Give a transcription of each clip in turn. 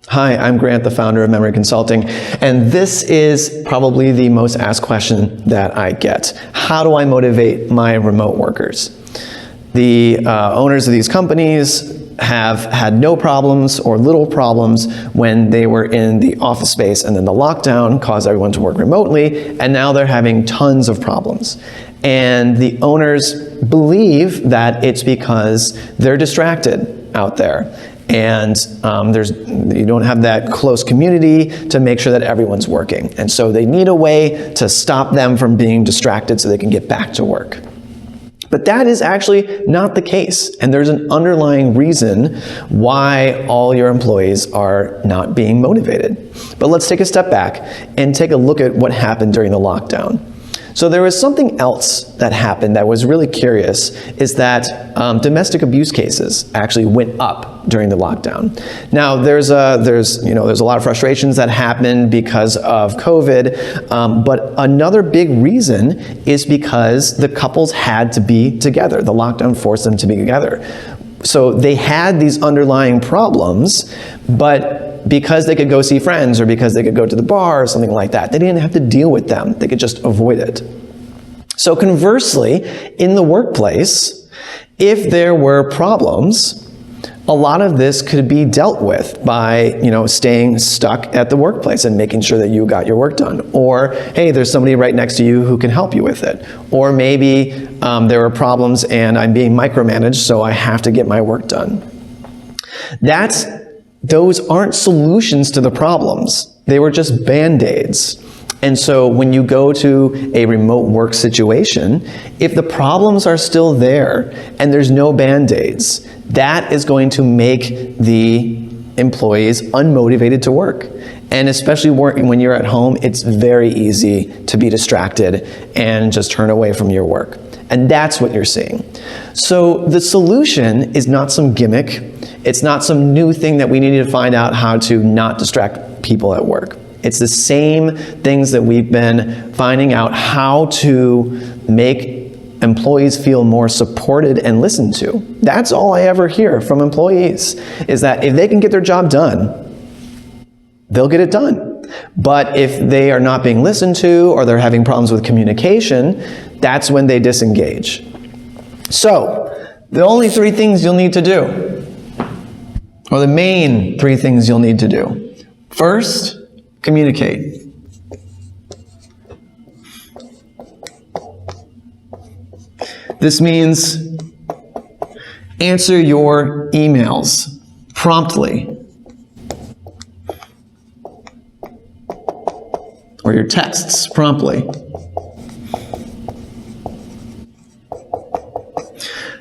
Hi, I'm Grant, the founder of Memory Consulting, and this is probably the most asked question that I get. How do I motivate my remote workers? The owners of these companies have had no problems or little problems when they were in the office space, and then the lockdown caused everyone to work remotely, and now they're having tons of problems. And the owners believe that it's because they're distracted out there. And you don't have that close community to make sure that everyone's working. And so they need a way to stop them from being distracted so they can get back to work. But that is actually not the case. And there's an underlying reason why all your employees are not being motivated. But let's take a step back and take a look at what happened during the lockdown. So there was something else that happened that was really curious, is that domestic abuse cases actually went up during the lockdown. Now there's a lot of frustrations that happened because of COVID, but another big reason is because the couples had to be together. The lockdown forced them to be together. So they had these underlying problems, but because they could go see friends or because they could go to the bar or something like that, they didn't have to deal with them. They could just avoid it. So conversely, in the workplace, if there were problems, a lot of this could be dealt with by, staying stuck at the workplace and making sure that you got your work done. Or, hey, there's somebody right next to you who can help you with it. Or maybe there are problems and I'm being micromanaged, so I have to get my work done. Those aren't solutions to the problems. They were just Band-Aids. And so when you go to a remote work situation, if the problems are still there and there's no Band-Aids, that is going to make the employees unmotivated to work. And especially when you're at home, it's very easy to be distracted and just turn away from your work. And that's what you're seeing. So the solution is not some gimmick. It's not some new thing that we need to find out how to not distract people at work. It's the same things that we've been finding out how to make employees feel more supported and listened to. That's all I ever hear from employees, is that if they can get their job done, they'll get it done. But if they are not being listened to or they're having problems with communication, that's when they disengage. So, the only three things you'll need to do, or the main three things you'll need to do. First, communicate. This means answer your emails promptly, or your texts promptly.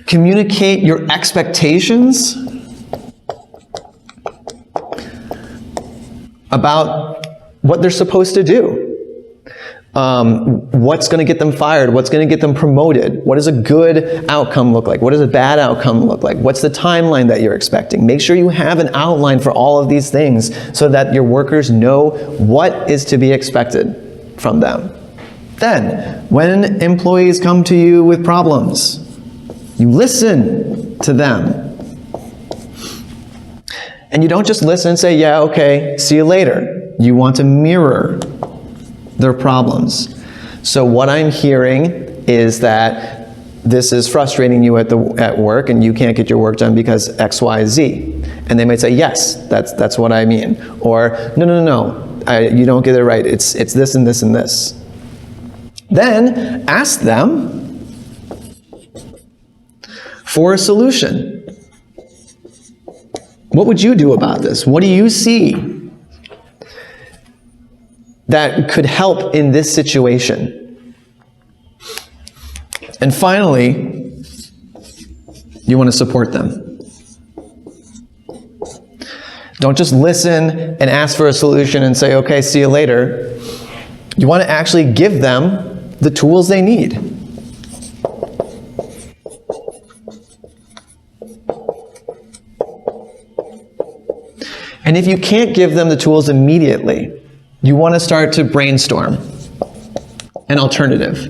Communicate your expectations about what they're supposed to do. What's going to get them fired? What's going to get them promoted? What does a good outcome look like? What does a bad outcome look like? What's the timeline that you're expecting? Make sure you have an outline for all of these things so that your workers know what is to be expected from them. Then, when employees come to you with problems, you listen to them. And you don't just listen and say, yeah, okay, see you later. You want to mirror their problems. So what I'm hearing is that this is frustrating you at work and you can't get your work done because X, Y, Z. And they might say, yes, that's what I mean. Or, no, you don't get it right. It's this and this and this. Then ask them for a solution. What would you do about this? What do you see that could help in this situation? And finally, you want to support them. Don't just listen and ask for a solution and say, okay, see you later. You want to actually give them the tools they need. And if you can't give them the tools immediately, you want to start to brainstorm an alternative.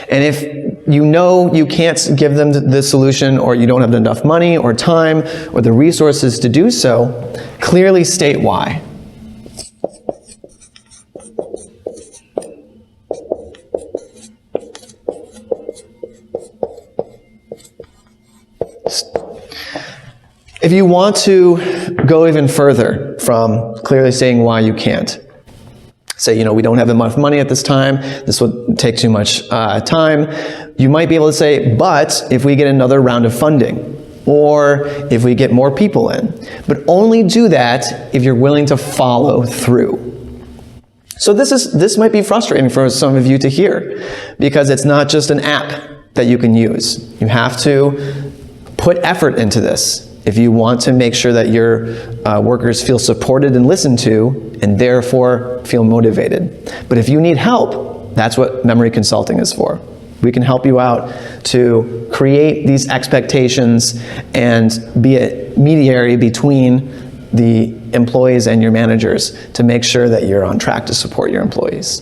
And if you know you can't give them the solution, or you don't have enough money or time or the resources to do so, clearly state why. If you want to go even further from clearly saying why you can't, say, we don't have enough money at this time, this would take too much time, you might be able to say, but if we get another round of funding, or if we get more people in. But only do that if you're willing to follow through. So this might be frustrating for some of you to hear, because it's not just an app that you can use. You have to put effort into this if you want to make sure that your workers feel supported and listened to, and therefore feel motivated. But if you need help, that's what memory consulting is for. We can help you out to create these expectations and be a mediator between the employees and your managers to make sure that you're on track to support your employees.